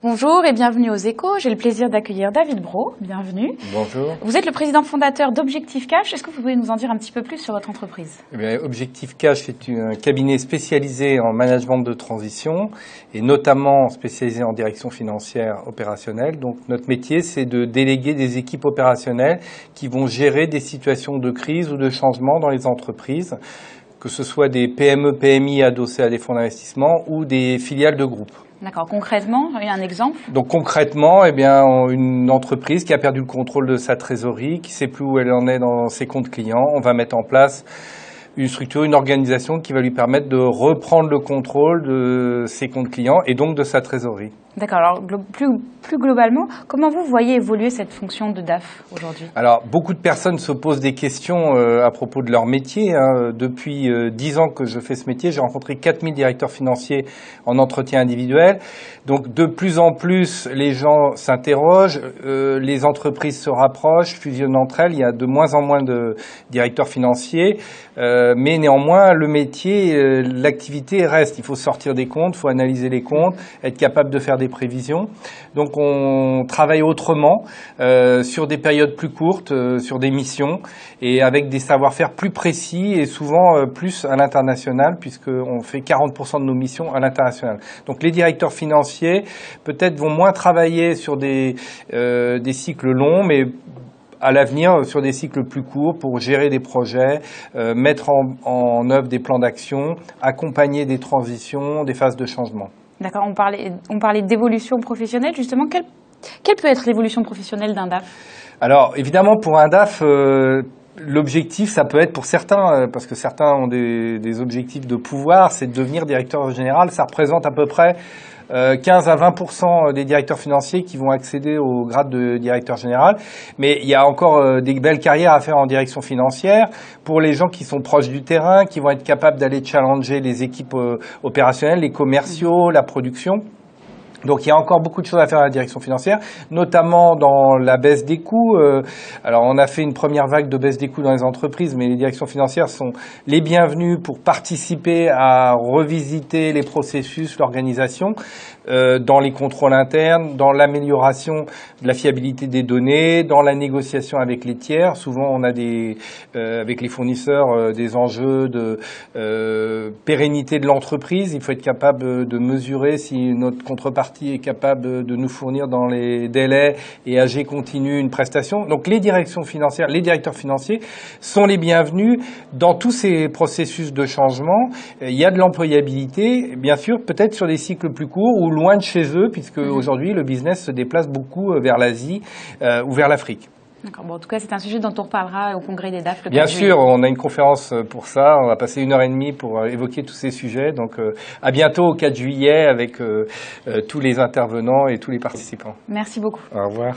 Bonjour et bienvenue aux Échos. J'ai le plaisir d'accueillir David Brault. Bienvenue. Bonjour. Vous êtes le président fondateur d'Objectif Cash. Est-ce que vous pouvez nous en dire un petit peu plus sur votre entreprise? Objectif Cash est un cabinet spécialisé en management de transition et notamment spécialisé en direction financière opérationnelle. Donc notre métier, c'est de déléguer des équipes opérationnelles qui vont gérer des situations de crise ou de changement dans les entreprises, que ce soit des PME, PMI adossés à des fonds d'investissement ou des filiales de groupes. D'accord. Concrètement, il y a un exemple? Donc concrètement, une entreprise qui a perdu le contrôle de sa trésorerie, qui ne sait plus où elle en est dans ses comptes clients, on va mettre en place une structure, une organisation qui va lui permettre de reprendre le contrôle de ses comptes clients et donc de sa trésorerie. D'accord. Alors, plus globalement, comment vous voyez évoluer cette fonction de DAF aujourd'hui? Alors, beaucoup de personnes se posent des questions à propos de leur métier. Depuis 10 ans que je fais ce métier, j'ai rencontré 4000 directeurs financiers en entretien individuel. Donc, de plus en plus, les gens s'interrogent, les entreprises se rapprochent, fusionnent entre elles. Il y a de moins en moins de directeurs financiers. Mais néanmoins, le métier, l'activité reste. Il faut sortir des comptes, il faut analyser les comptes, être capable de faire des prévisions. Donc on travaille autrement, sur des périodes plus courtes, sur des missions et avec des savoir-faire plus précis et souvent plus à l'international puisqu'on fait 40% de nos missions à l'international. Donc les directeurs financiers peut-être vont moins travailler sur des cycles longs, mais à l'avenir sur des cycles plus courts pour gérer des projets, mettre en œuvre des plans d'action, accompagner des transitions, des phases de changement. D'accord. On parlait d'évolution professionnelle. Justement, quelle peut être l'évolution professionnelle d'un DAF? Alors, évidemment, pour un DAF, l'objectif, ça peut être pour certains, parce que certains ont des objectifs de pouvoir, c'est de devenir directeur général. Ça représente à peu près 15 à 20% des directeurs financiers qui vont accéder au grade de directeur général. Mais il y a encore des belles carrières à faire en direction financière pour les gens qui sont proches du terrain, qui vont être capables d'aller challenger les équipes opérationnelles, les commerciaux, la production. Donc il y a encore beaucoup de choses à faire à la direction financière, notamment dans la baisse des coûts. Alors on a fait une première vague de baisse des coûts dans les entreprises, mais les directions financières sont les bienvenues pour participer à revisiter les processus, l'organisation, dans les contrôles internes, dans l'amélioration de la fiabilité des données, dans la négociation avec les tiers. Souvent on a avec les fournisseurs des enjeux de pérennité de l'entreprise. Il faut être capable de mesurer si notre contrepartie est capable de nous fournir dans les délais et AG continue une prestation. Donc les directions financières, les directeurs financiers sont les bienvenus dans tous ces processus de changement. Il y a de l'employabilité, bien sûr, peut-être sur des cycles plus courts ou loin de chez eux, puisque aujourd'hui le business se déplace beaucoup vers l'Asie ou vers l'Afrique. D'accord. Bon, en tout cas, c'est un sujet dont on reparlera au congrès des DAF. Bien sûr, on a une conférence pour ça. On va passer 1h30 pour évoquer tous ces sujets. Donc, à bientôt au 4 juillet avec tous les intervenants et tous les participants. Merci beaucoup. Au revoir.